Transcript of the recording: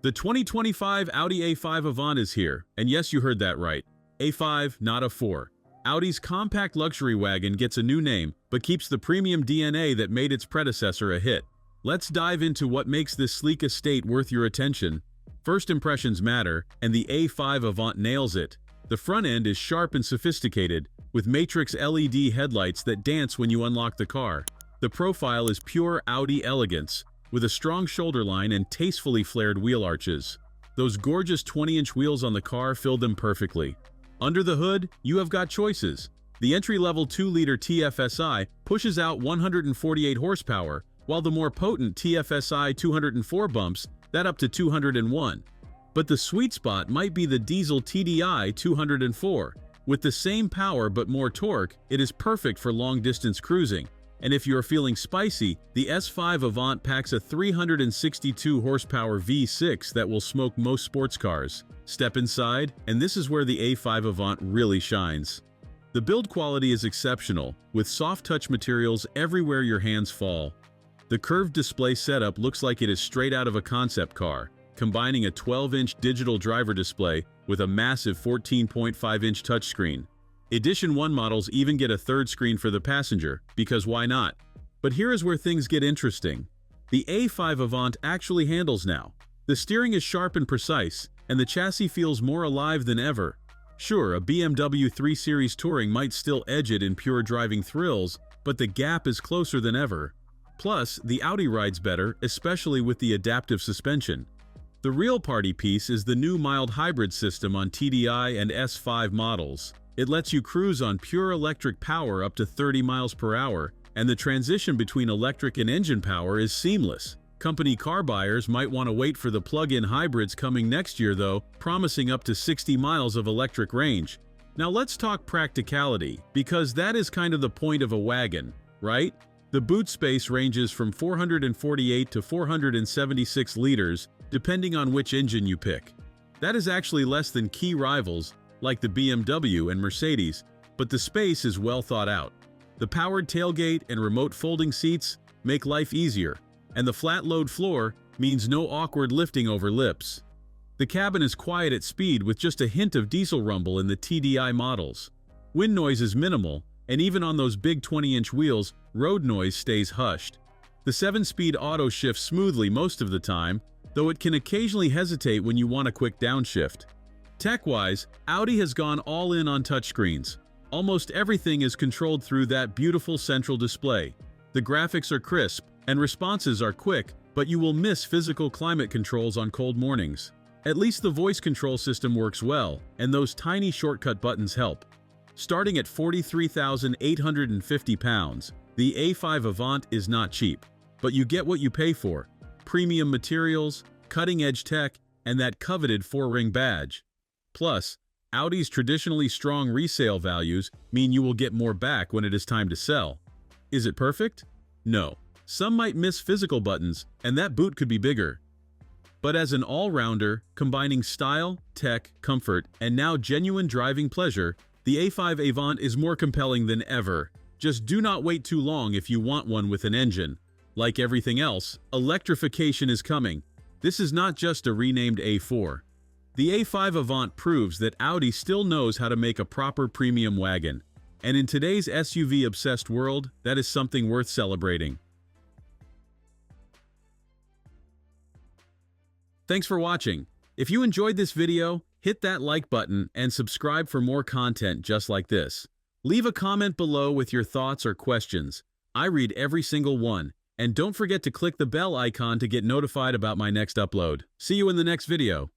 The 2025 Audi A5 Avant is here, and yes, you heard that right. A5, not A4. Audi's compact luxury wagon gets a new name, but keeps the premium DNA that made its predecessor a hit. Let's dive into what makes this sleek estate worth your attention. First impressions matter, and the A5 Avant nails it. The front end is sharp and sophisticated, with matrix LED headlights that dance when you unlock the car. The profile is pure Audi elegance, with a strong shoulder line and tastefully flared wheel arches. Those gorgeous 20-inch wheels on the car fill them perfectly. Under the hood, you have got choices. The entry-level 2-liter TFSI pushes out 148 horsepower, while the more potent TFSI 204 bumps that up to 201. But the sweet spot might be the diesel TDI 204. With the same power but more torque, it is perfect for long-distance cruising. And if you're feeling spicy, the S5 Avant packs a 362 horsepower V6 that will smoke most sports cars. Step inside, and this is where the A5 Avant really shines. The build quality is exceptional, with soft touch materials everywhere your hands fall. The curved display setup looks like it is straight out of a concept car, combining a 12-inch digital driver display with a massive 14.5-inch touchscreen. Edition 1 models even get a third screen for the passenger, because why not? But here is where things get interesting. The A5 Avant actually handles now. The steering is sharp and precise, and the chassis feels more alive than ever. Sure, a BMW 3 Series Touring might still edge it in pure driving thrills, but the gap is closer than ever. Plus, the Audi rides better, especially with the adaptive suspension. The real party piece is the new mild hybrid system on TDI and S5 models. It lets you cruise on pure electric power up to 30 miles per hour, and the transition between electric and engine power is seamless. Company car buyers might want to wait for the plug-in hybrids coming next year though, promising up to 60 miles of electric range. Now let's talk practicality, because that is kind of the point of a wagon, right? The boot space ranges from 448 to 476 liters, depending on which engine you pick. That is actually less than key rivals, like the BMW and Mercedes, but the space is well thought out. The powered tailgate and remote folding seats make life easier, and the flat-load floor means no awkward lifting over lips. The cabin is quiet at speed with just a hint of diesel rumble in the TDI models. Wind noise is minimal, and even on those big 20-inch wheels, road noise stays hushed. The 7-speed auto shifts smoothly most of the time, though it can occasionally hesitate when you want a quick downshift. Tech-wise, Audi has gone all in on touchscreens. Almost everything is controlled through that beautiful central display. The graphics are crisp, and responses are quick, but you will miss physical climate controls on cold mornings. At least the voice control system works well, and those tiny shortcut buttons help. Starting at 43,850 pounds, the A5 Avant is not cheap, but you get what you pay for. Premium materials, cutting-edge tech, and that coveted 4-ring badge. Plus, Audi's traditionally strong resale values mean you will get more back when it is time to sell. Is it perfect? No. Some might miss physical buttons, and that boot could be bigger. But as an all-rounder, combining style, tech, comfort, and now genuine driving pleasure, the A5 Avant is more compelling than ever. Just do not wait too long if you want one with an engine. Like everything else, electrification is coming. This is not just a renamed A4. The A5 Avant proves that Audi still knows how to make a proper premium wagon. And in today's SUV-obsessed world, that is something worth celebrating. Thanks for watching. If you enjoyed this video, hit that like button and subscribe for more content just like this. Leave a comment below with your thoughts or questions. I read every single one. And don't forget to click the bell icon to get notified about my next upload. See you in the next video.